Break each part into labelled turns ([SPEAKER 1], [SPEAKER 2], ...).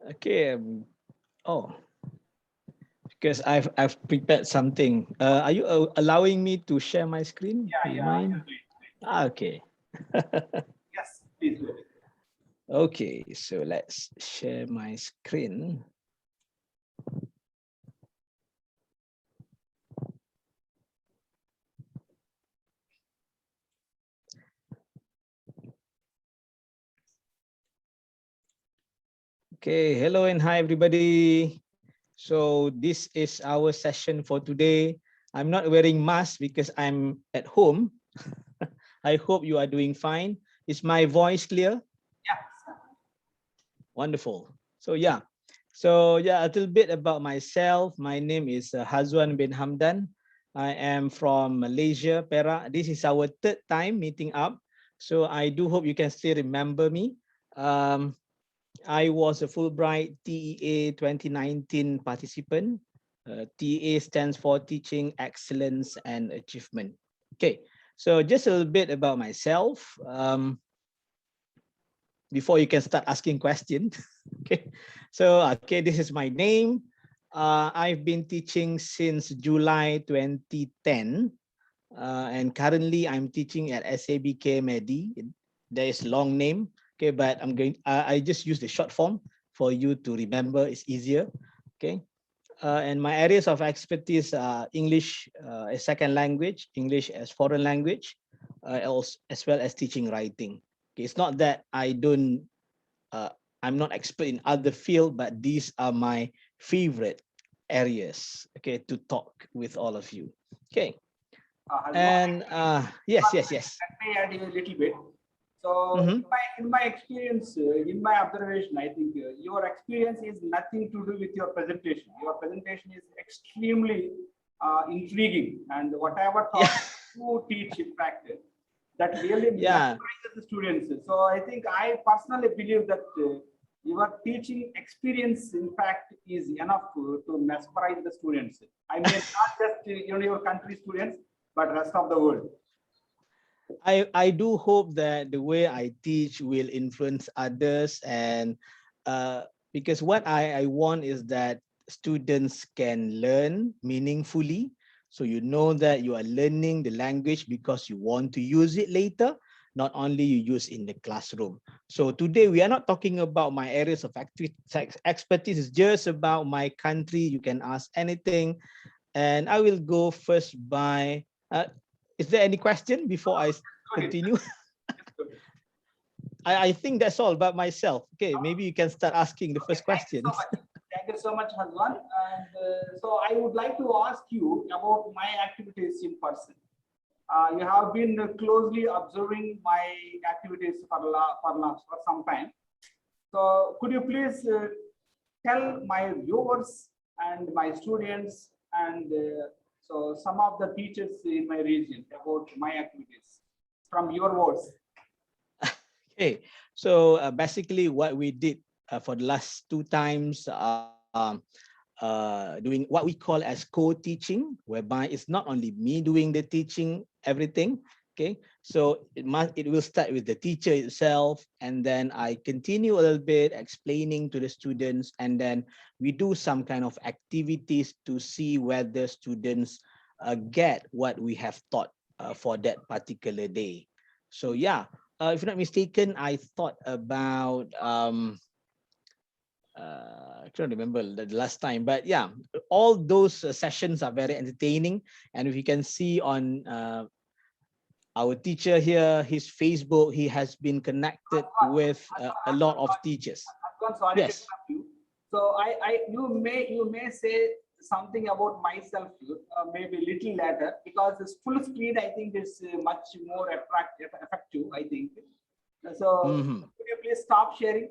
[SPEAKER 1] Okay. Oh, because I've prepared something. Are you allowing me to share my screen? Do you
[SPEAKER 2] Yeah, I
[SPEAKER 1] mind?
[SPEAKER 2] will do it.
[SPEAKER 1] Okay.
[SPEAKER 2] Yes, please go ahead.
[SPEAKER 1] Okay, so let's share my screen. Okay, hello and hi everybody. So this is our session for today. I'm not wearing mask because I'm at home. I hope you are doing fine. Is my voice clear?
[SPEAKER 2] Yeah.
[SPEAKER 1] Wonderful. So a little bit about myself. My name is Hazwan bin Hamdan. I am from Malaysia, Perak. This is our third time meeting up. So I do hope you can still remember me. Um, I was a Fulbright TEA 2019 participant. TEA stands for Teaching Excellence and Achievement. Okay, so just a little bit about myself. Before you can start asking questions. Okay, so this is my name. I've been teaching since July 2010, and currently I'm teaching at SABK Medi. There is long name, okay, but I just use the short form for you to remember. It's easier, okay. And my areas of expertise are English as second language, English as foreign language, as well as teaching writing. Okay, it's not that uh, I'm not expert in other field, but these are my favorite areas, okay, to talk with all of you. Okay, and yes.
[SPEAKER 2] Let me add a little bit. So,
[SPEAKER 1] Mm-hmm.
[SPEAKER 2] in my experience, in my observation, I think your experience is nothing to do with your presentation. Your presentation is extremely intriguing, and whatever
[SPEAKER 1] Yeah,
[SPEAKER 2] topic you teach in practice, that really
[SPEAKER 1] yeah.
[SPEAKER 2] mesmerizes the students. So, I think I personally believe that your teaching experience, in fact, is enough to mesmerize the students. I mean, not just your country students, but rest of the world.
[SPEAKER 1] I do hope that the way I teach will influence others, and because what I want is that students can learn meaningfully. So you know that you are learning the language because you want to use it later, not only you use in the classroom. So today we are not talking about my areas of expertise. It's just about my country. You can ask anything, and I will go first by. Is there any question before I
[SPEAKER 2] Go ahead.
[SPEAKER 1] continue?
[SPEAKER 2] Just go ahead.
[SPEAKER 1] I think that's all about myself. Okay, maybe you can start asking the
[SPEAKER 2] Okay,
[SPEAKER 1] first
[SPEAKER 2] thank you so
[SPEAKER 1] questions.
[SPEAKER 2] much. Thank you so much, Hazwan. And so I would like to ask you about my activities in person. You have been closely observing my activities for some time. So could you please tell my viewers and my students and so some of the teachers in my region about my activities from your words?
[SPEAKER 1] Okay, so basically what we did for the last two times, doing what we call as co-teaching, whereby it's not only me doing the teaching, everything. Okay, so it will start with the teacher itself, and then I continue a little bit explaining to the students, and then we do some kind of activities to see whether students get what we have taught for that particular day. So yeah, if I'm not mistaken, I thought about I can't remember the last time, but yeah, all those sessions are very entertaining. And if you can see on our teacher here, his Facebook, he has been connected with a lot of teachers.
[SPEAKER 2] I'm sorry to
[SPEAKER 1] Yes.
[SPEAKER 2] interrupt you. So you may say something about myself, maybe little later, because this full screen I think is much more effective. I think. So
[SPEAKER 1] Mm-hmm.
[SPEAKER 2] could you please stop sharing?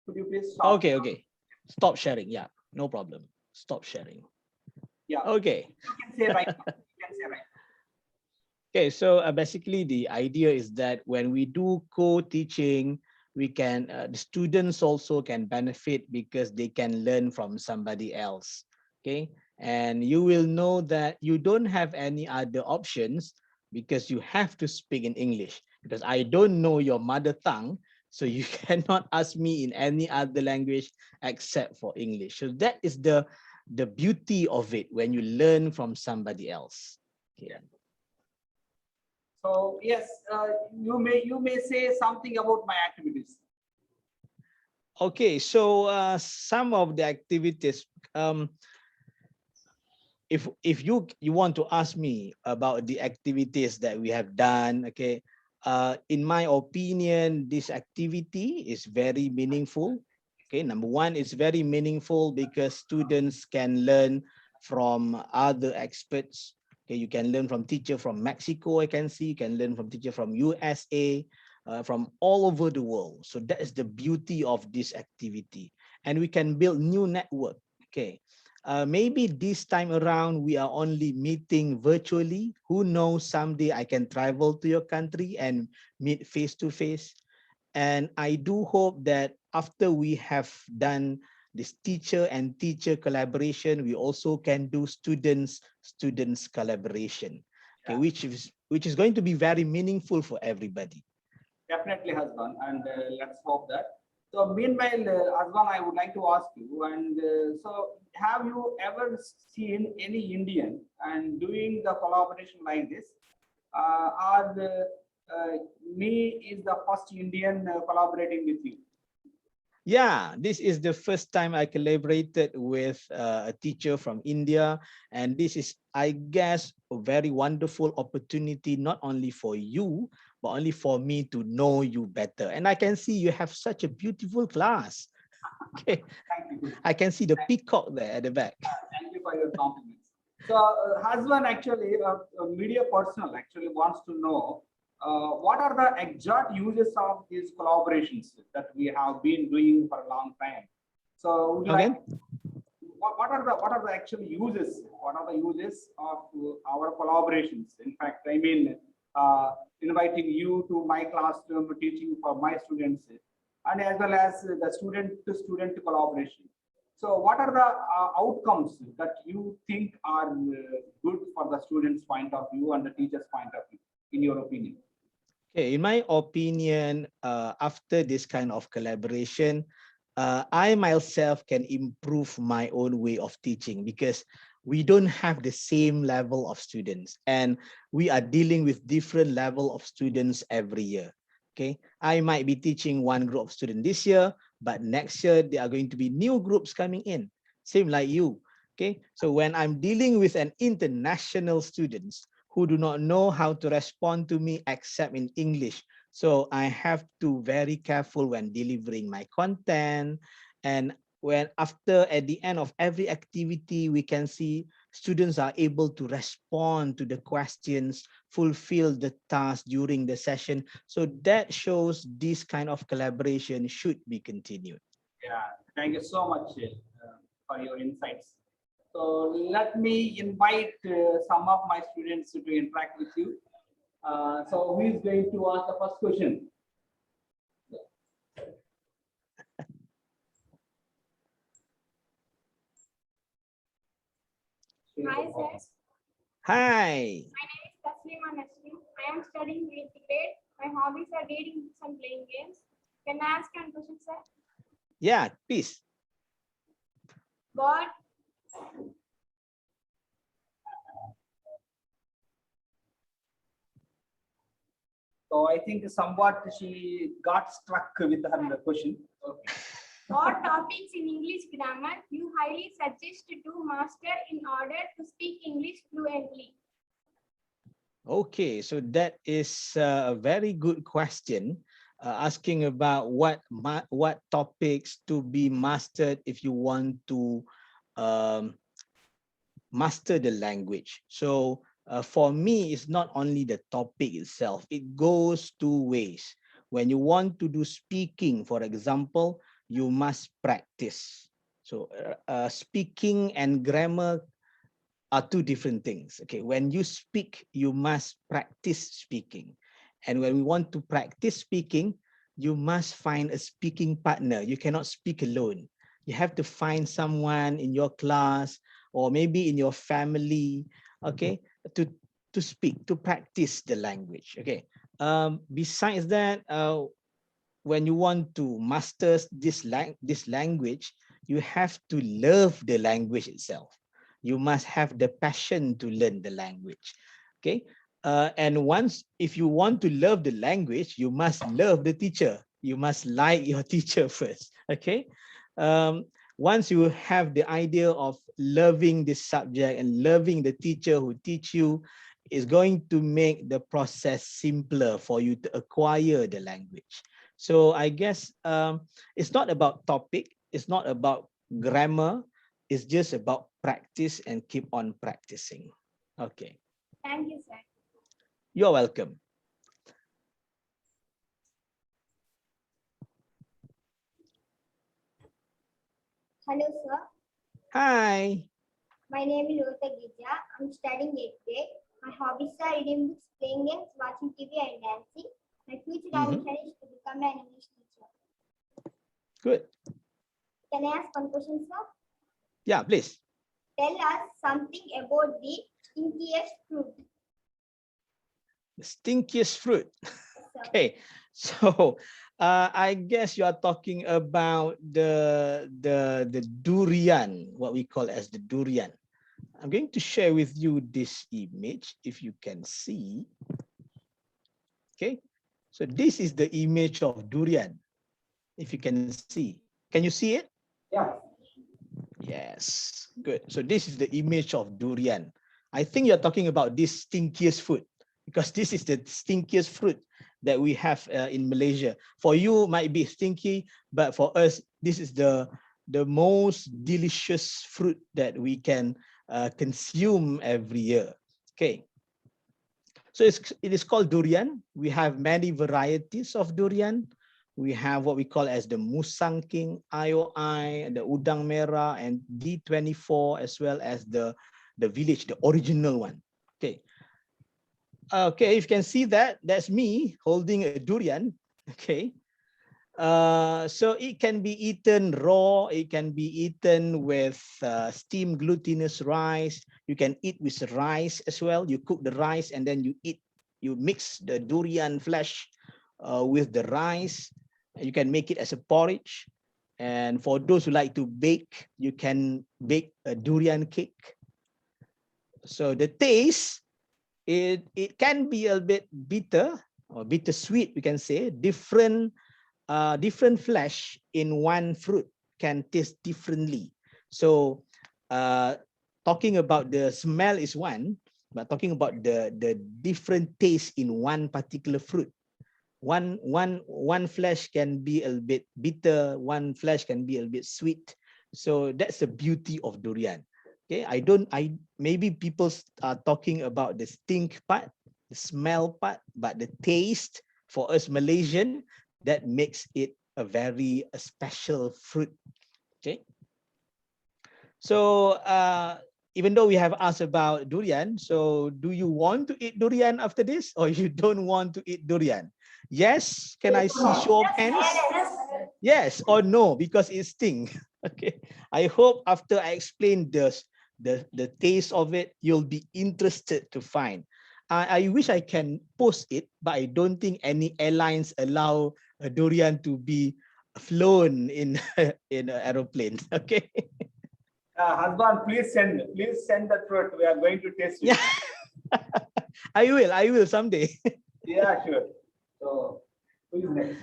[SPEAKER 2] Could you please stop?
[SPEAKER 1] Okay. Stop sharing. Yeah, no problem. Stop sharing.
[SPEAKER 2] Yeah,
[SPEAKER 1] Okay.
[SPEAKER 2] you can say right now. You can say right.
[SPEAKER 1] Okay, so basically the idea is that when we do co-teaching, we can the students also can benefit because they can learn from somebody else. Okay, and you will know that you don't have any other options because you have to speak in English, because I don't know your mother tongue. So you cannot ask me in any other language except for English. So that is the beauty of it when you learn from somebody else. Okay.
[SPEAKER 2] So yes, you may say something about my activities.
[SPEAKER 1] Okay, so some of the activities, if you want to ask me about the activities that we have done, okay, in my opinion, this activity is very meaningful. Okay, number one, it's very meaningful because students can learn from other experts. Okay, you can learn from teacher from Mexico, I can see. You can learn from teacher from USA, from all over the world. So that is the beauty of this activity. And we can build new network. Okay, maybe this time around we are only meeting virtually. Who knows, someday I can travel to your country and meet face to face. And I do hope that after we have done this teacher and teacher collaboration, we also can do students collaboration, okay,
[SPEAKER 2] Yeah.
[SPEAKER 1] which is going to be very meaningful for everybody.
[SPEAKER 2] Definitely, husband, and let's hope that. So, meanwhile, Azwan, I would like to ask you, and so have you ever seen any Indian and doing the collaboration like this? Or me is the first Indian collaborating with you?
[SPEAKER 1] Yeah, this is the first time I collaborated with a teacher from India. And this is, I guess, a very wonderful opportunity, not only for you, but only for me to know you better. And I can see you have such a beautiful class. Okay,
[SPEAKER 2] Thank you.
[SPEAKER 1] I can see the peacock there at the back.
[SPEAKER 2] Thank you for your compliments. So, husband, actually, a media personal actually wants to know what are the exact uses of these collaborations that we have been doing for a long time. So, would you
[SPEAKER 1] Okay.
[SPEAKER 2] like what are the actual uses? What are the uses of our collaborations? In fact, I mean, inviting you to my classroom, teaching for my students, and as well as the student-to-student collaboration. So, what are the outcomes that you think are good for the students' point of view and the teacher's point of view, in your opinion?
[SPEAKER 1] Okay, in my opinion, after this kind of collaboration, I myself can improve my own way of teaching because we don't have the same level of students and we are dealing with different level of students every year. Okay, I might be teaching one group of students this year, but next year there are going to be new groups coming in, same like you. Okay, so when I'm dealing with an international students who do not know how to respond to me except in English. So I have to very careful when delivering my content. And when after at the end of every activity, we can see students are able to respond to the questions, fulfill the task during the session. So that shows this kind of collaboration should be continued.
[SPEAKER 2] Yeah, thank you so much for your insights. So let me invite some of my students to interact with you. So who is going to ask the first question?
[SPEAKER 3] Hi, sir.
[SPEAKER 1] Hi.
[SPEAKER 3] My name is Taslima Nasreen. I am studying 8th grade. My hobbies are reading books and playing games. Can I ask one question, sir?
[SPEAKER 1] Yeah, please.
[SPEAKER 3] God.
[SPEAKER 2] So I think somewhat she got struck with her question. Okay.
[SPEAKER 3] What topics in English grammar you highly suggest to master in order to speak English fluently?
[SPEAKER 1] Okay, so that is a very good question, asking about what topics to be mastered if you want to um, master the language. So for me, it's not only the topic itself, it goes two ways. When you want to do speaking, for example, you must practice. So speaking and grammar are two different things. Okay, when you speak, you must practice speaking. And when we want to practice speaking, you must find a speaking partner. You cannot speak alone. You have to find someone in your class or maybe in your family, okay, to speak, to practice the language. Okay. Besides that, when you want to master this language, you have to love the language itself. You must have the passion to learn the language. Okay. And once, if you want to love the language, you must love the teacher. You must like your teacher first. Okay. Once you have the idea of loving this subject and loving the teacher who teach you, is going to make the process simpler for you to acquire the language. So I guess it's not about topic, it's not about grammar, it's just about practice and keep on practicing. Okay.
[SPEAKER 3] Thank you, sir.
[SPEAKER 1] You're welcome.
[SPEAKER 3] Hello, sir.
[SPEAKER 1] Hi.
[SPEAKER 3] My name is Rota Gija. I'm studying 8th grade. My hobbies are reading books, playing games, watching TV, and dancing. My future ambition is to become an English teacher.
[SPEAKER 1] Good.
[SPEAKER 3] Can I ask one question, sir?
[SPEAKER 1] Yeah, please.
[SPEAKER 3] Tell us something about the stinkiest fruit.
[SPEAKER 1] The stinkiest fruit.
[SPEAKER 3] Yes, sir.
[SPEAKER 1] Okay, so I guess you are talking about the durian, what we call as the durian. I'm going to share with you this image, if you can see. Okay, so this is the image of durian, if you can see. Can you see it?
[SPEAKER 2] Yeah.
[SPEAKER 1] Yes, good. So this is the image of durian. I think you're talking about this stinkiest fruit, because this is the stinkiest fruit that we have in Malaysia. For you, might be stinky, but for us, this is the most delicious fruit that we can consume every year. Okay. So it is called durian. We have many varieties of durian. We have what we call as the Musang King, IOI, the Udang Merah, and D24, as well as the village, the original one. Okay. Okay, if you can see that, that's me holding a durian. Okay. So it can be eaten raw, it can be eaten with steamed glutinous rice. You can eat with rice as well. You cook the rice and then you eat, you mix the durian flesh with the rice. You can make it as a porridge. And for those who like to bake, you can bake a durian cake. So the taste, it can be a bit bitter or bittersweet, we can say. Different flesh in one fruit can taste differently. So talking about the smell is one, but talking about the different taste in one particular fruit. One flesh can be a bit bitter, one flesh can be a bit sweet. So that's the beauty of durian. Okay, maybe people are talking about the stink part, the smell part, but the taste for us Malaysian, that makes it a special fruit. Okay. So even though we have asked about durian, so do you want to eat durian after this, or you don't want to eat durian? Yes, can I see show of hands? Yes or no, because it stinks. Okay. I hope after I explain the taste of it, you'll be interested to find. I wish I can post it, but I don't think any airlines allow a durian to be flown in in an aeroplane. Okay.
[SPEAKER 2] Husband, please send the fruit. We are going to taste it.
[SPEAKER 1] Yeah. I will someday.
[SPEAKER 2] Yeah, sure. So, who is next?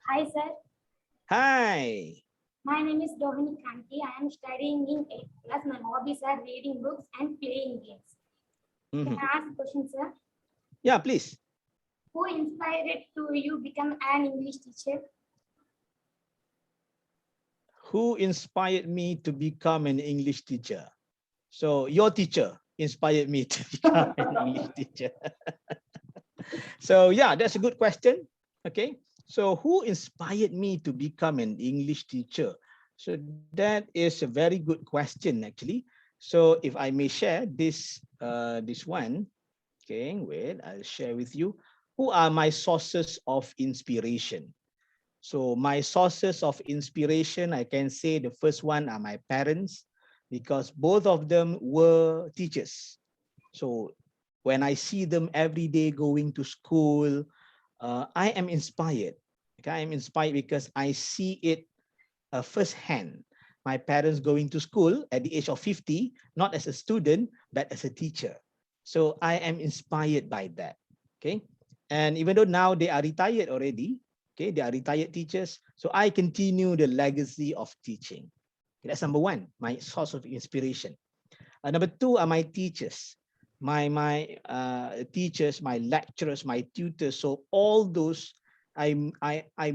[SPEAKER 3] Hi, sir.
[SPEAKER 1] Hi.
[SPEAKER 3] My name is Dominic Kanti. I am studying in 8th class. My hobbies are reading books and playing games. Can I ask a question, sir?
[SPEAKER 1] Yeah, please.
[SPEAKER 3] Who inspired to you become an English teacher?
[SPEAKER 1] Who inspired me to become an English teacher? So your teacher inspired me to become an English teacher. So yeah, that's a good question. Okay. So who inspired me to become an English teacher? So that is a very good question, actually. So if I may share this one, okay, wait, I'll share with you. Who are my sources of inspiration? So my sources of inspiration, I can say the first one are my parents. because both of them were teachers. So when I see them every day going to school, I am inspired. Okay, I am inspired because I see it firsthand. My parents going to school at the age of 50, not as a student, but as a teacher. So I am inspired by that. Okay. And even though now they are retired already, okay, they are retired teachers. So I continue the legacy of teaching. That's number one, my source of inspiration. Number two are my teachers, my teachers, my lecturers, my tutors. So all those, I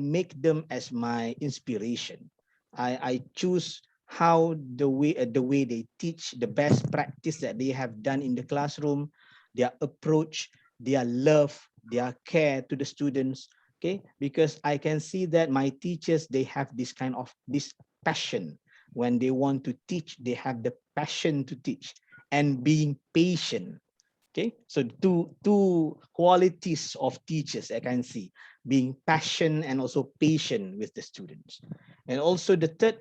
[SPEAKER 1] make them as my inspiration. I choose how the way they teach, the best practice that they have done in the classroom, their approach, their love, their care to the students. Okay, because I can see that my teachers, they have this kind of this passion. When they want to teach, they have the passion to teach and being patient. Okay, so two qualities of teachers I can see, being passionate and also patient with the students. And also the third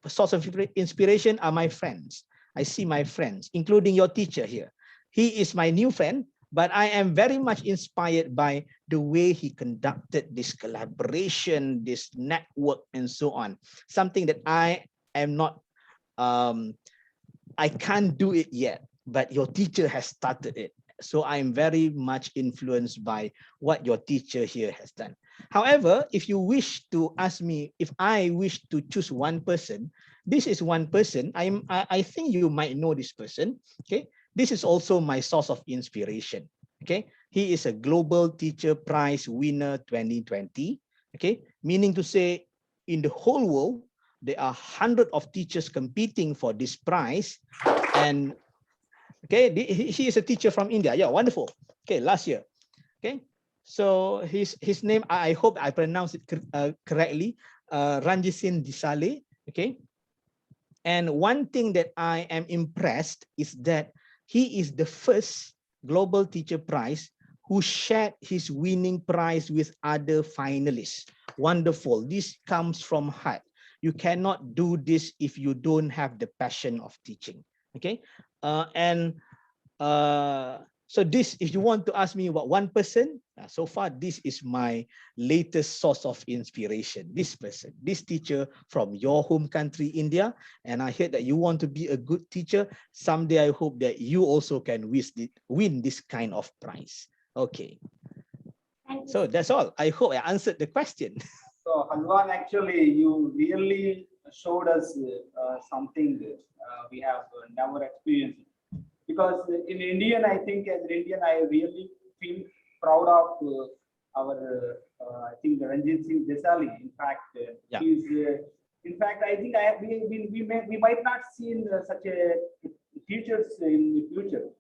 [SPEAKER 1] source of inspiration are my friends. I see my friends, including your teacher here. He is my new friend, but I am very much inspired by the way he conducted this collaboration, this network, and so on. Something that I am not, I can't do it yet, but your teacher has started it. So I'm very much influenced by what your teacher here has done. However, if you wish to ask me, if I wish to choose one person, this is one person. I think you might know this person. Okay, this is also my source of inspiration. Okay, he is a Global Teacher Prize winner 2020. Okay, meaning to say, in the whole world, there are hundreds of teachers competing for this prize, and okay, he is a teacher from India. Yeah, wonderful. Okay, last year. Okay, so his name, I hope I pronounce it correctly, Ranjisin Disale. Okay, and one thing that I am impressed is that he is the first Global Teacher Prize who shared his winning prize with other finalists. Wonderful. This comes from heart. You cannot do this if you don't have the passion of teaching. Okay, so this, if you want to ask me about one person, so far this is my latest source of inspiration. This person, this teacher from your home country, India, and I heard that you want to be a good teacher. Someday I hope that you also can win this kind of prize. Okay. So that's all. I hope I answered the question.
[SPEAKER 2] So Halwan, actually, you really showed us something that we have never experienced. Because in Indian, I think as an Indian, I really feel proud of our, I think, Ranjit Singh Desali. In fact,
[SPEAKER 1] Yeah.
[SPEAKER 2] he's, in fact, I think we might not see such a teachers in the future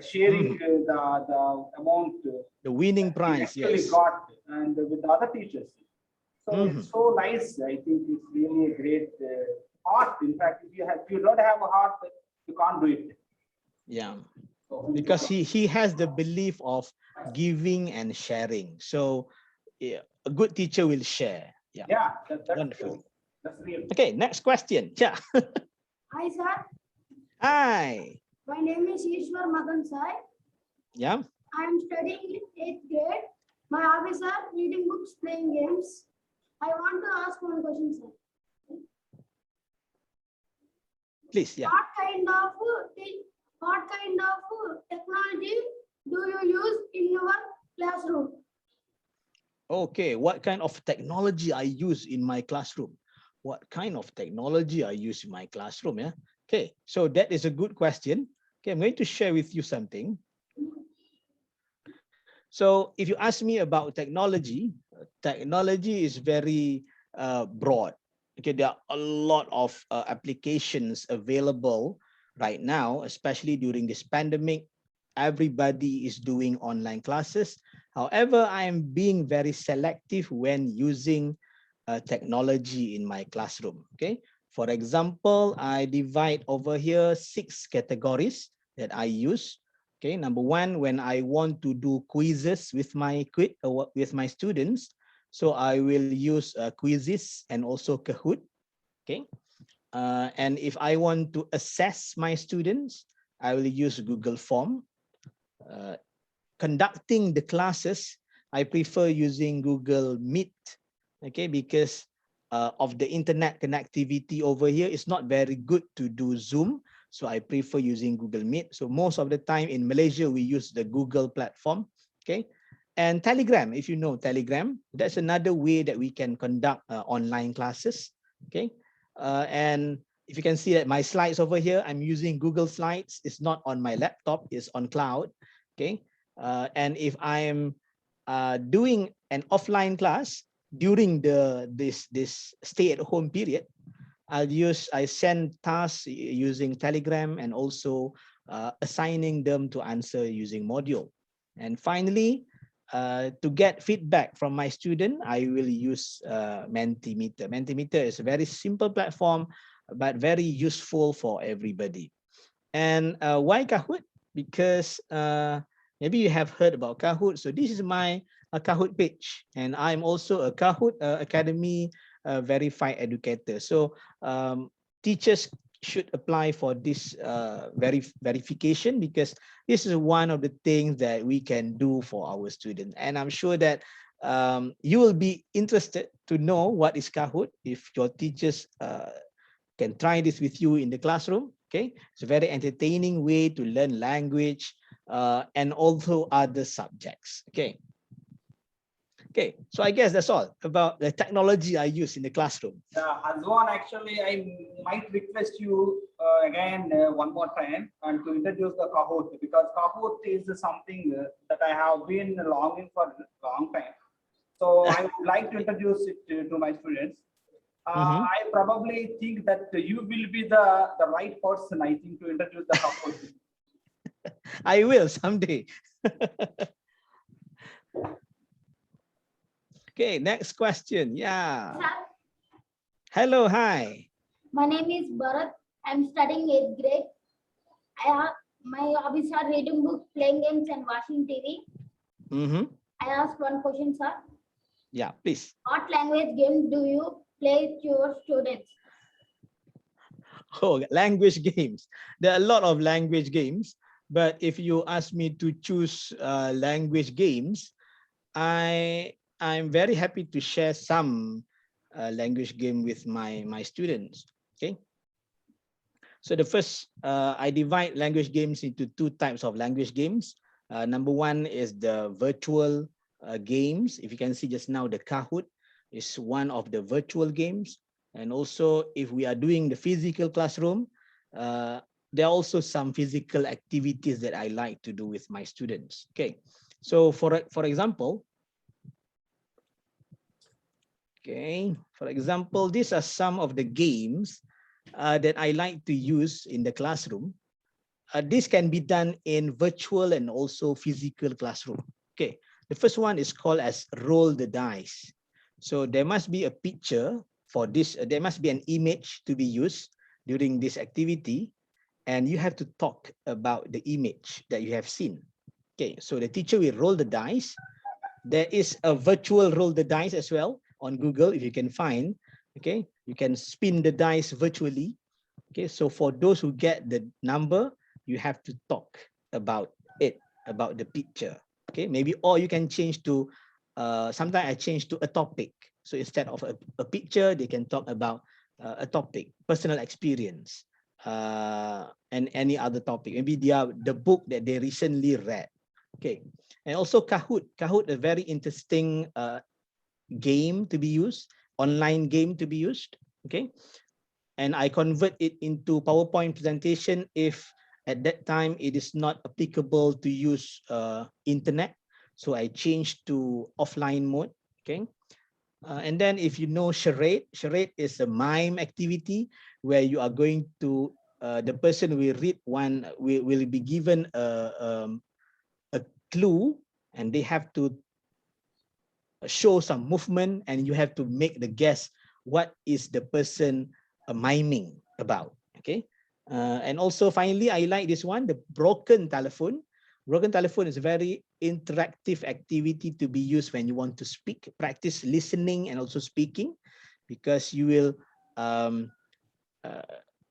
[SPEAKER 2] sharing the amount
[SPEAKER 1] The winning
[SPEAKER 2] he
[SPEAKER 1] prize,
[SPEAKER 2] actually
[SPEAKER 1] yes.
[SPEAKER 2] got, and with the other teachers. So it's so nice. I think it's really a great heart. In fact, if you don't have a heart, you can't do it.
[SPEAKER 1] Yeah,
[SPEAKER 2] So,
[SPEAKER 1] because he has the belief of giving and sharing. So yeah, a good teacher will share. Yeah,
[SPEAKER 2] yeah, that's
[SPEAKER 1] wonderful.
[SPEAKER 2] That's real.
[SPEAKER 1] Okay, next question. Yeah.
[SPEAKER 3] Hi, sir.
[SPEAKER 1] Hi.
[SPEAKER 3] My name is Ishwar Madan Sai.
[SPEAKER 1] Yeah.
[SPEAKER 3] I am studying 8th grade. My hobbies are reading books, playing games. I want to ask one question, sir.
[SPEAKER 1] Please, yeah.
[SPEAKER 3] What kind of technology do you use in your classroom?
[SPEAKER 1] Okay, what kind of technology I use in my classroom? What kind of technology I use in my classroom? Yeah. Okay, so that is a good question. Okay, I'm going to share with you something. So if you ask me about technology, technology is very broad. Okay, there are a lot of applications available right now, especially during this pandemic. Everybody is doing online classes. However, I am being very selective when using technology in my classroom. Okay, for example, I divide over here 6 categories that I use. Okay, number one, when I want to do quizzes with my students, so I will use quizzes and also Kahoot. Okay, And if I want to assess my students, I will use Google Form. Conducting the classes, I prefer using Google Meet, okay, because of the internet connectivity over here. It's not very good to do Zoom, so I prefer using Google Meet. So most of the time in Malaysia, we use the Google platform, okay. And Telegram, if you know Telegram, that's another way that we can conduct online classes, okay. And if you can see that my slides over here, I'm using Google Slides. It's not on my laptop, it's on cloud, okay. And if I am doing an offline class during this stay-at-home period, I send tasks using Telegram, and also assigning them to answer using module. And finally, to get feedback from my student, I will use Mentimeter. Mentimeter is a very simple platform, but very useful for everybody. And why Kahoot? Because maybe you have heard about Kahoot. So this is my Kahoot page, and I'm also a Kahoot Academy verified educator. So teachers should apply for this verification, because this is one of the things that we can do for our students. And I'm sure that you will be interested to know what is Kahoot if your teachers can try this with you in the classroom. Okay, it's a very entertaining way to learn language and also other subjects. Okay. Okay, so I guess that's all about the technology I use in the classroom.
[SPEAKER 2] Azwan, actually, I might request you again one more time and to introduce the Kahoot, because Kahoot is something that I have been longing for a long time. So I would like to introduce it to my students. I probably think that you will be the right person, I think, to introduce the Kahoot.
[SPEAKER 1] I will someday. Okay, next question. Yeah. Hello, hi.
[SPEAKER 4] My name is Bharat. I'm studying 8th grade. My hobbies are reading books, playing games, and watching TV. I ask one question, sir.
[SPEAKER 1] Yeah, please.
[SPEAKER 4] What language games do you play with your students?
[SPEAKER 1] Oh, language games. There are a lot of language games, but if you ask me to choose language games, I'm very happy to share some language game with my students. Okay. So the first, I divide language games into two types of language games. Number one is the virtual games. If you can see just now, the Kahoot is one of the virtual games. And also, if we are doing the physical classroom, there are also some physical activities that I like to do with my students. Okay, so for example, these are some of the games that I like to use in the classroom. This can be done in virtual and also physical classroom. Okay, the first one is called as roll the dice. So there must be a picture for this. There must be an image to be used during this activity, and you have to talk about the image that you have seen. Okay, so the teacher will roll the dice. There is a virtual roll the dice as well on Google, if you can find. Okay, you can spin the dice virtually. Okay, so for those who get the number, you have to talk about it, about the picture. Okay, maybe, or you can change to, sometimes I change to a topic. So instead of a picture, they can talk about a topic, personal experience, and any other topic. Maybe the book that they recently read. Okay, and also Kahoot. Kahoot, a very interesting game to be used, online game to be used. Okay, and I convert it into PowerPoint presentation if at that time it is not applicable to use internet. So I change to offline mode. Okay. And then if you know charade, charade is a mime activity where you are going to, the person will read one, will be given a clue, and they have to show some movement, and you have to make the guess what is the person miming about. Okay. And also finally, I like this one, the broken telephone. Broken telephone is a very interactive activity to be used when you want to speak, practice listening and also speaking, because you will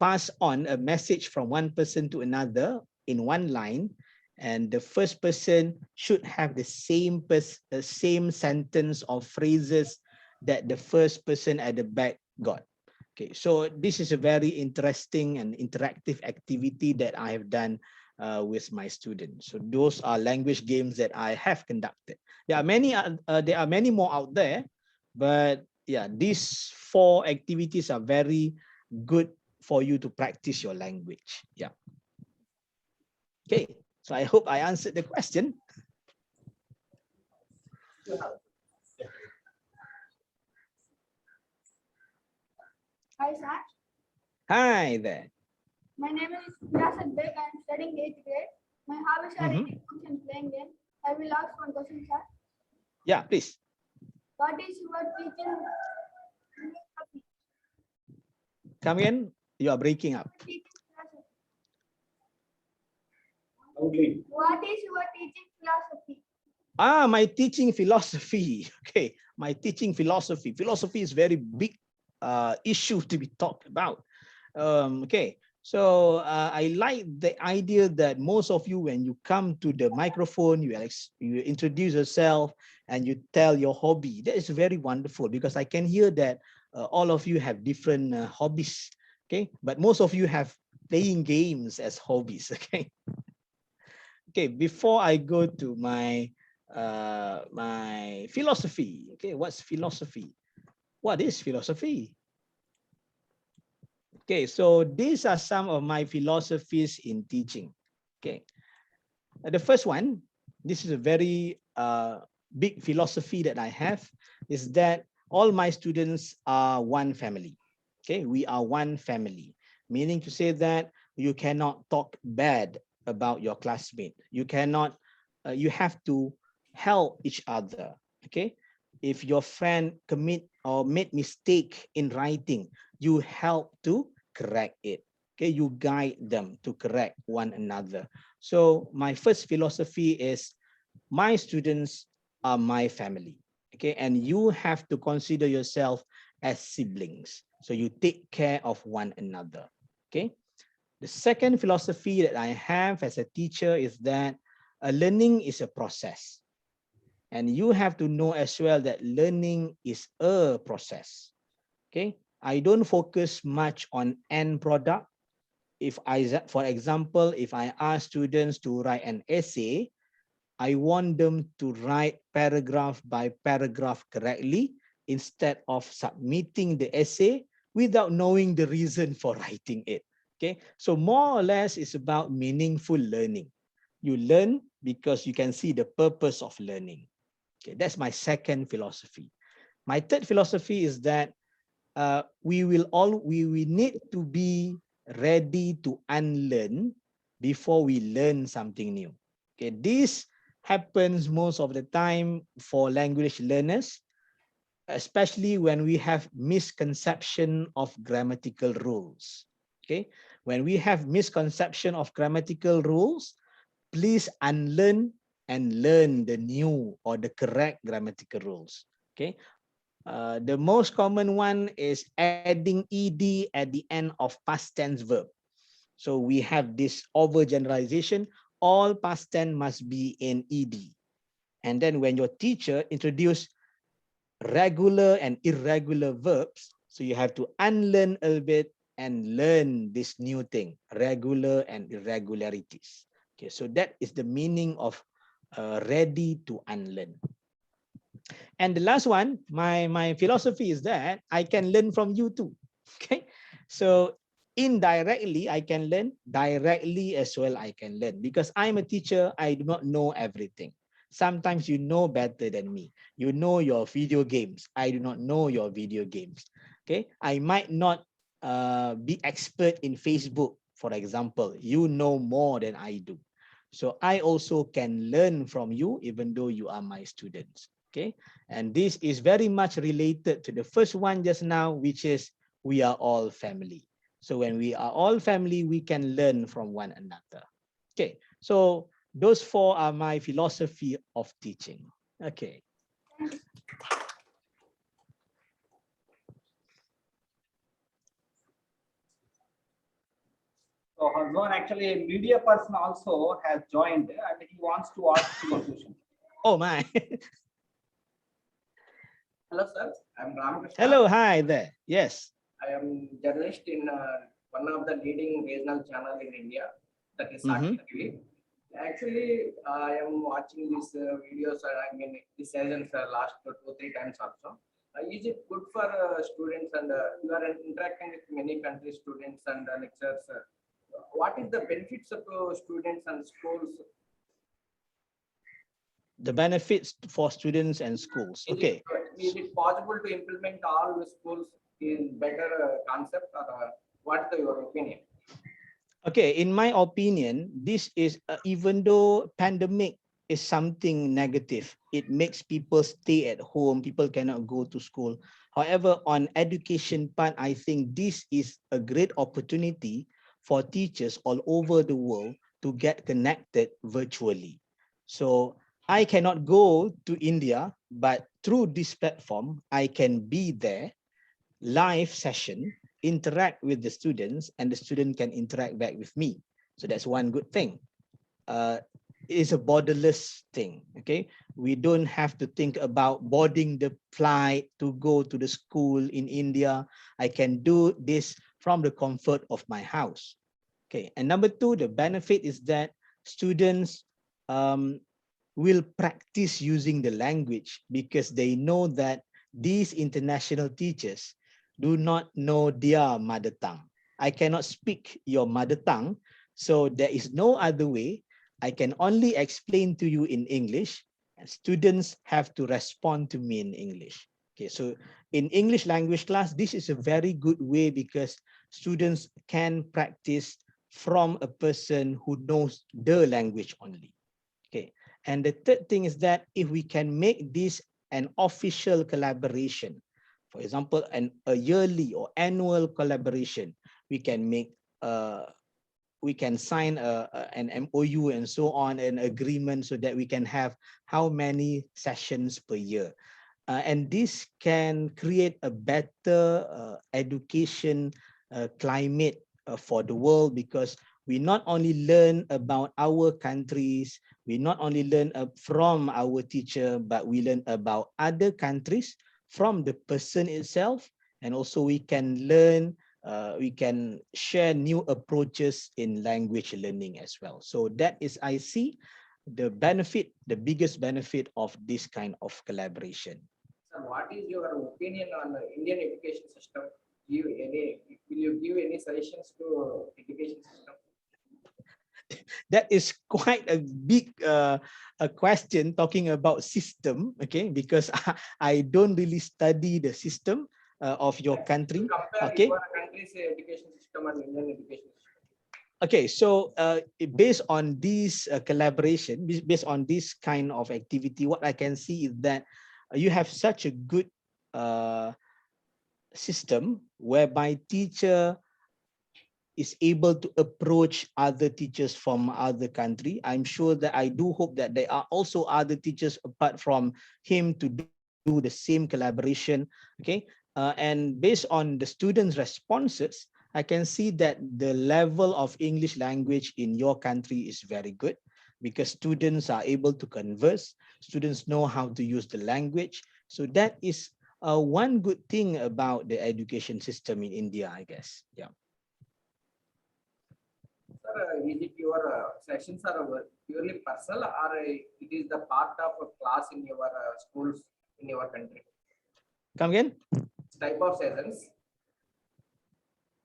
[SPEAKER 1] pass on a message from one person to another in one line, and the first person should have the same sentence or phrases that the first person at the back got. Okay, so this is a very interesting and interactive activity that I have done with my students. So those are language games that I have conducted. There are many more out there, but yeah, these 4 activities are very good for you to practice your language. Yeah. Okay, so I hope I answered the question.
[SPEAKER 4] Hi, sir.
[SPEAKER 1] Hi there.
[SPEAKER 4] My name is Yasan Beg. I am studying 8th grade. My hobbies are reading books and playing games. I will ask one question, sir.
[SPEAKER 1] Yeah, please.
[SPEAKER 4] What is your teaching philosophy?
[SPEAKER 1] Come in. You are breaking up.
[SPEAKER 4] What is your teaching philosophy?
[SPEAKER 1] My teaching philosophy. Okay, my teaching philosophy. Philosophy is very big issue to be talked about. Okay, so I like the idea that most of you, when you come to the microphone, you introduce yourself and you tell your hobby. That is very wonderful, because I can hear that all of you have different hobbies. Okay, but most of you have playing games as hobbies. Okay. Okay, before I go to my my philosophy. Okay, what's philosophy? What is philosophy? Okay, so these are some of my philosophies in teaching. Okay, the first one, this is a very big philosophy that I have, is that all my students are one family. Okay, we are one family, meaning to say that you cannot talk bad about your classmate. You cannot, you have to help each other. Okay, if your friend commit or made mistake in writing, you help to correct it. Okay, you guide them to correct one another. So my first philosophy is, my students are my family. Okay, and you have to consider yourself as siblings. So you take care of one another. Okay. The second philosophy that I have as a teacher is that learning is a process. And you have to know as well that learning is a process. Okay. I don't focus much on end product. If I, for example, if I ask students to write an essay, I want them to write paragraph by paragraph correctly, instead of submitting the essay without knowing the reason for writing it. Okay, so more or less it's about meaningful learning. You learn because you can see the purpose of learning. Okay, that's my second philosophy. My third philosophy is that we need to be ready to unlearn before we learn something new. Okay, this happens most of the time for language learners, especially when we have misconception of grammatical rules. Okay, when we have misconception of grammatical rules, please unlearn and learn the new or the correct grammatical rules. Okay, the most common one is adding ed at the end of past tense verb. So we have this overgeneralization. All past tense must be in ed. And then when your teacher introduce regular and irregular verbs, so you have to unlearn a little bit and learn this new thing, regular and irregularities. Okay, so that is the meaning of ready to unlearn. And the last one, my philosophy is that I can learn from you too. Okay, so indirectly I can learn, directly as well I can learn, because I'm a teacher. I do not know everything. Sometimes you know better than me. You know your video games. I do not know your video games. Okay, I might not be expert in Facebook, for example. You know more than I do. So I also can learn from you, even though you are my students. Okay, and this is very much related to the first one just now, which is we are all family. So when we are all family, we can learn from one another. Okay, so those 4 are my philosophy of teaching. Okay.
[SPEAKER 2] So Hazwan, actually a media person also has joined and he wants to ask you a question.
[SPEAKER 1] Oh my.
[SPEAKER 5] Hello, sir. I'm Ramakrishna.
[SPEAKER 1] Hello, hi there. Yes.
[SPEAKER 5] I am journalist in one of the leading regional channel in India, that is
[SPEAKER 1] Mhm.
[SPEAKER 5] Sakshi TV. Actually, I am watching these videos. I mean, this season last 2-3 times also. Is it good for students and you are interacting with many country students and lecturers? What is the benefits of students and schools?
[SPEAKER 1] The benefits for students and schools. Okay.
[SPEAKER 5] Is it possible to implement all the schools in better concept or what's your opinion?
[SPEAKER 1] Okay, in my opinion, this is even though pandemic is something negative, it makes people stay at home, people cannot go to school. However, on education part, I think this is a great opportunity for teachers all over the world to get connected virtually. So I cannot go to India, but through this platform, I can be there, live session, interact with the students, and the student can interact back with me. So that's one good thing. It is a borderless thing. Okay, we don't have to think about boarding the flight to go to the school in India. I can do this from the comfort of my house. Okay, and number two, the benefit is that students will practice using the language because they know that these international teachers do not know their mother tongue. I cannot speak your mother tongue, so there is no other way. I can only explain to you in English, and students have to respond to me in English. Okay, so in English language class, this is a very good way because students can practice from a person who knows the language only. Okay, and the third thing is that if we can make this an official collaboration, for example, a yearly or annual collaboration, we can make we can sign an MOU and so on, an agreement so that we can have how many sessions per year. And this can create a better education climate for the world, because we not only learn about our countries, we not only learn from our teacher, but we learn about other countries from the person itself, and also we can learn, we can share new approaches in language learning as well. So that is, I see, the benefit, the biggest benefit of this kind of collaboration.
[SPEAKER 5] So what is your opinion on the Indian education system? Will you give any suggestions to education system?
[SPEAKER 1] That is quite a big a question talking about system, okay, because I don't really study the system of your country.
[SPEAKER 5] Compare
[SPEAKER 1] Okay,
[SPEAKER 5] your country's education system and Indian education system.
[SPEAKER 1] okay, so based on this collaboration, based on this kind of activity, what I can see is that you have such a good system whereby teacher is able to approach other teachers from other country. I'm sure that I do hope that there are also other teachers apart from him to do the same collaboration. Okay, and based on the students' responses, I can see that the level of English language in your country is very good, because students are able to converse, students know how to use the language. So that is one good thing about the education system in India, I guess. Yeah.
[SPEAKER 5] Sir, is it your sessions are purely personal or it is the part of a class in your schools in your country?
[SPEAKER 1] Come again?
[SPEAKER 5] Type of sessions,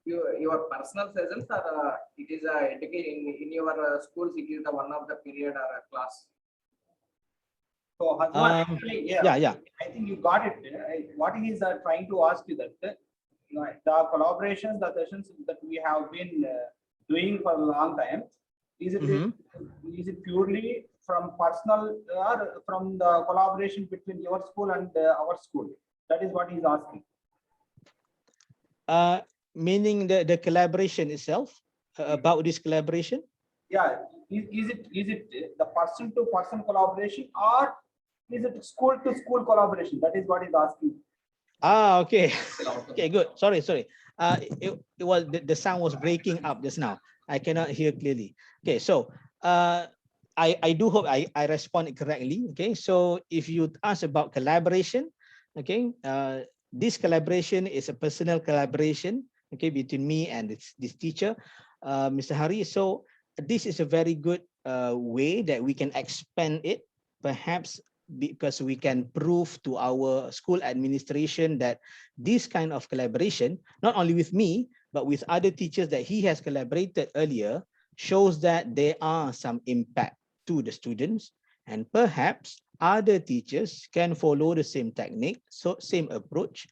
[SPEAKER 5] your personal sessions or it is a education in your schools, it is the one of the period or a class?
[SPEAKER 2] So Hazwan, actually,
[SPEAKER 1] yeah.
[SPEAKER 2] I think you got it. What he is trying to ask you that the collaborations, the sessions that we have been doing for a long time, is it purely from personal or from the collaboration between your school and our school? That is what he's asking.
[SPEAKER 1] Meaning the collaboration itself, about this collaboration?
[SPEAKER 2] Yeah, is it the person to person collaboration, or is it school to school collaboration? That is what he's asking.
[SPEAKER 1] Okay. Okay, good. Sorry. It was the sound was breaking up just now. I cannot hear clearly. Okay, so I do hope I responded correctly. Okay, so if you ask about collaboration, okay, this collaboration is a personal collaboration, okay, between me and this teacher, Mr. Hari. So this is a very good way that we can expand it, perhaps because we can prove to our school administration that this kind of collaboration, not only with me, but with other teachers that he has collaborated earlier, shows that there are some impact to the students, and perhaps other teachers can follow the same technique, so same approach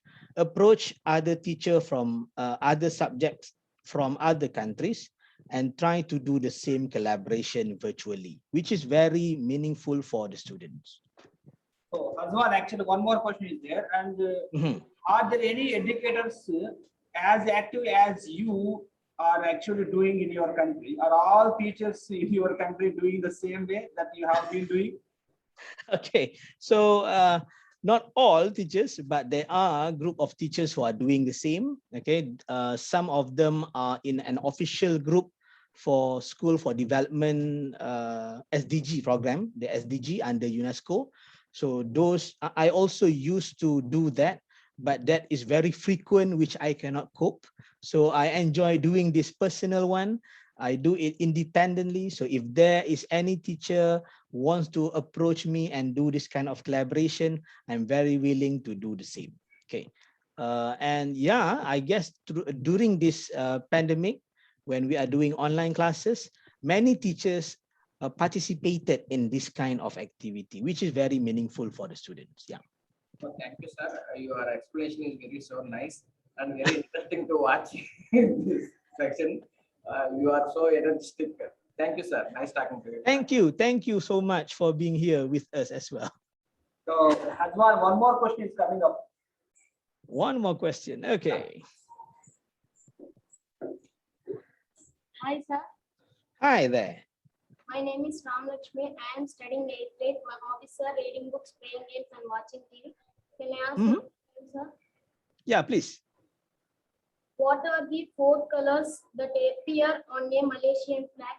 [SPEAKER 1] other teacher from other subjects from other countries, and try to do the same collaboration virtually, which is very meaningful for the students.
[SPEAKER 2] So, Azwan, actually, one more question is there. And are there any educators as active as you are actually doing in your country? Are all teachers in your country doing the same way that you have been doing?
[SPEAKER 1] Okay, so not all teachers, but there are a group of teachers who are doing the same. Okay, some of them are in an official group for School for Development SDG program, the SDG under UNESCO. So those, I also used to do that, but that is very frequent, which I cannot cope. So I enjoy doing this personal one. I do it independently. So if there is any teacher wants to approach me and do this kind of collaboration, I'm very willing to do the same. Okay. And yeah, I guess during this pandemic, when we are doing online classes, many teachers participated in this kind of activity, which is very meaningful for the students. Yeah.
[SPEAKER 5] Well, thank you, sir. Your explanation is very so nice and very interesting to watch in this section. You are so energetic. Thank you, sir. Nice talking to you.
[SPEAKER 1] Thank you. Thank you so much for being here with us as well.
[SPEAKER 2] So, Azwan, one more question is coming up.
[SPEAKER 1] One more question. Okay.
[SPEAKER 4] Hi, sir.
[SPEAKER 1] Hi there.
[SPEAKER 3] My name is Ram Lakshmi. I am studying 8th grade. My hobbies are reading books, playing games, and watching TV. Can I ask you, sir?
[SPEAKER 1] Yeah, please.
[SPEAKER 4] What are the 4 colors that appear on a Malaysian flag?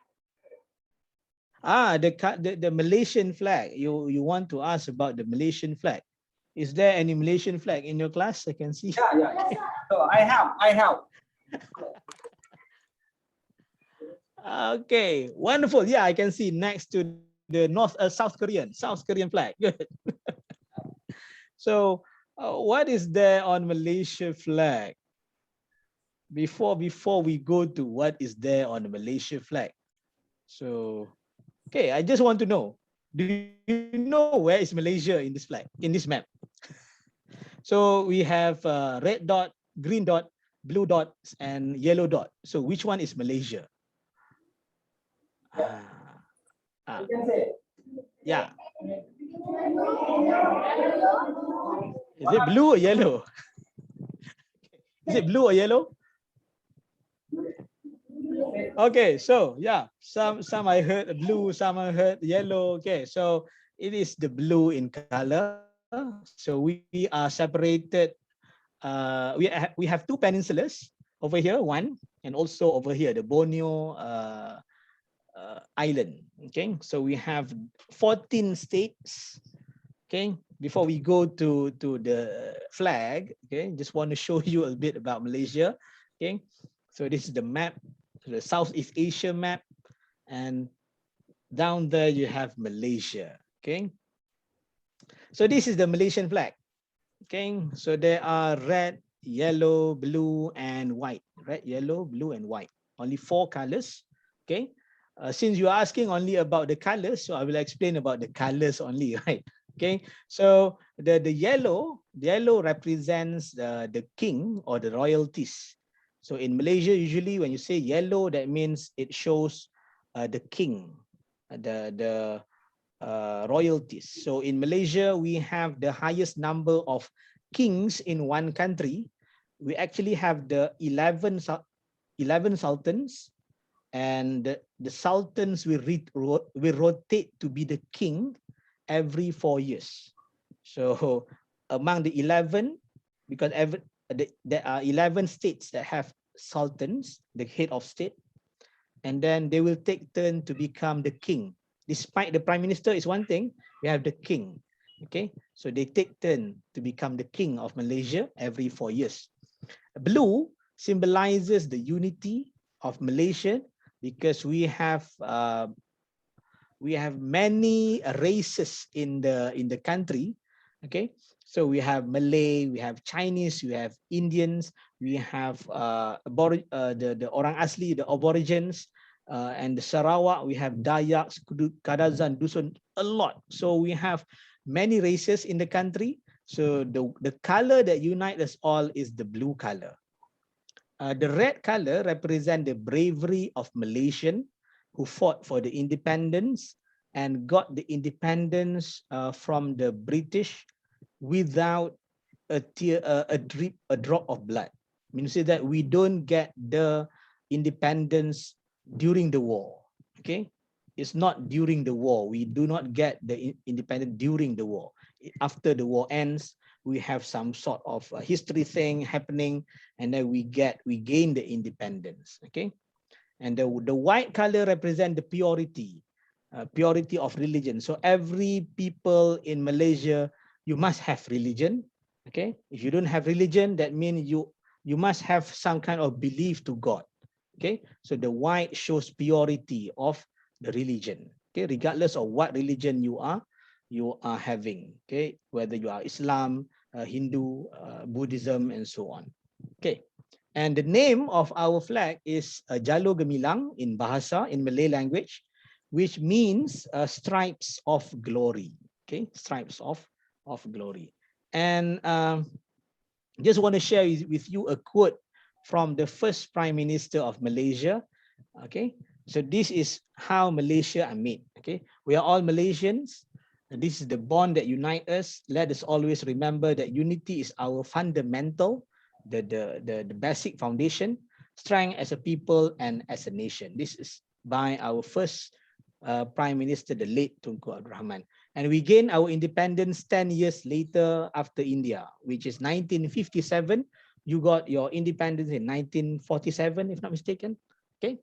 [SPEAKER 1] Ah, the Malaysian flag. You want to ask about the Malaysian flag? Is there any Malaysian flag in your class? I can see.
[SPEAKER 2] Yeah. So I have.
[SPEAKER 1] Okay, wonderful. Yeah, I can see next to the South Korean flag. Good. So, what is there on Malaysia flag? Before we go to what is there on the Malaysia flag. So, okay, I just want to know, do you know where is Malaysia in this flag, in this map? So we have red dot, green dot, blue dot, and yellow dot. So which one is Malaysia? Yeah. Is it blue or yellow? Is it blue or yellow? Okay, so yeah, some I heard blue, some I heard yellow. Okay, so it is the blue in color. So we are separated. We have 2 peninsulas over here, one, and also over here the Borneo island. Okay, so we have 14 states. Okay, before we go to the flag, okay, just want to show you a bit about Malaysia. Okay, so this is the map, the Southeast Asia map, and down there you have Malaysia. Okay, so this is the Malaysian flag. Okay, so there are red, yellow, blue, and white. Red, yellow, blue, and white. Only 4 colors. Okay, since you're asking only about the colors, so I will explain about the colors only, right? Okay, so the yellow represents the king or the royalties. So in Malaysia, usually when you say yellow, that means it shows the king, the royalties. So in Malaysia, we have the highest number of kings in one country. We actually have the 11 sultans, and the sultans will rotate to be the king every 4 years. So among the 11, because there are 11 states that have sultans, the head of state. and then they will take turn to become the king. Despite the prime minister is one thing, we have the king. Okay, so they take turn to become the king of Malaysia every 4 years. Blue symbolizes the unity of Malaysia because we have many races in the country. Okay, so we have Malay, we have Chinese, we have Indians, we have the Orang Asli, the Aborigines, and the Sarawak, we have Dayaks, Kadazan, Dusun, a lot. So we have many races in the country. So the color that unites us all is the blue color. The red color represents the bravery of Malaysian who fought for the independence and got the independence from the British without a drop of blood. Means that we don't get the independence during the war. Okay, it's not during the war. We do not get the independence during the war. After the war ends, we have some sort of a history thing happening, and then we gain the independence. Okay, and the white color represent the purity of religion. So every people in Malaysia, you must have religion. Okay, if you don't have religion, that means you must have some kind of belief to God. Okay, so the white shows purity of the religion. Okay, regardless of what religion you are having. Okay, whether you are Islam, Hindu, Buddhism, and so on. Okay, and the name of our flag is Jalur Gemilang in Bahasa, in Malay language, which means stripes of glory. Okay, stripes of glory. And just want to share with you a quote from the first Prime Minister of Malaysia. Okay, so this is how Malaysia are made. Okay, we are all Malaysians. And this is the bond that unites us. Let us always remember that unity is our fundamental, the basic foundation, strength as a people and as a nation. This is by our first Prime Minister, the late Tunku Abdul Rahman. And we gained our independence 10 years later after India, which is 1957. You got your independence in 1947, if not mistaken. Okay.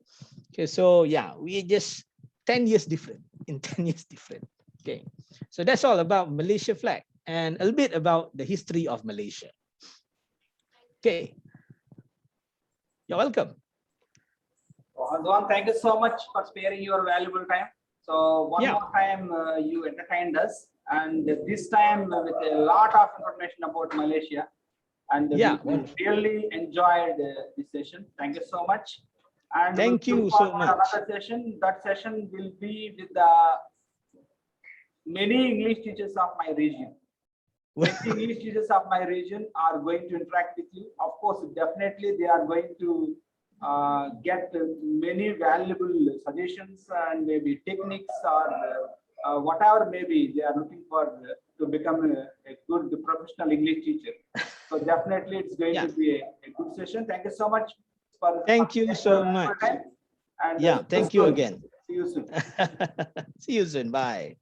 [SPEAKER 1] Okay. So yeah, we just 10 years different. In 10 years different. Okay. So that's all about Malaysia flag and a little bit about the history of Malaysia. Okay. You're welcome.
[SPEAKER 2] Adwan, thank you so much for sparing your valuable time. So one more time you entertained us, and this time with a lot of information about Malaysia. And we really enjoyed this session. Thank you so much. And
[SPEAKER 1] thank you so much.
[SPEAKER 2] Another session. That session will be with the many English teachers of my region. Many English teachers of my region are going to interact with you. Of course, definitely they are going to get many valuable suggestions and maybe techniques or whatever maybe they are looking for to become a good professional English teacher. So definitely it's going to be a good session. Thank you so much.
[SPEAKER 1] Thank you so much. And thank you again.
[SPEAKER 2] See you soon.
[SPEAKER 1] See you soon. Bye.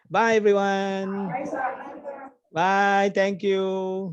[SPEAKER 1] Bye, everyone. Bye. Thank you.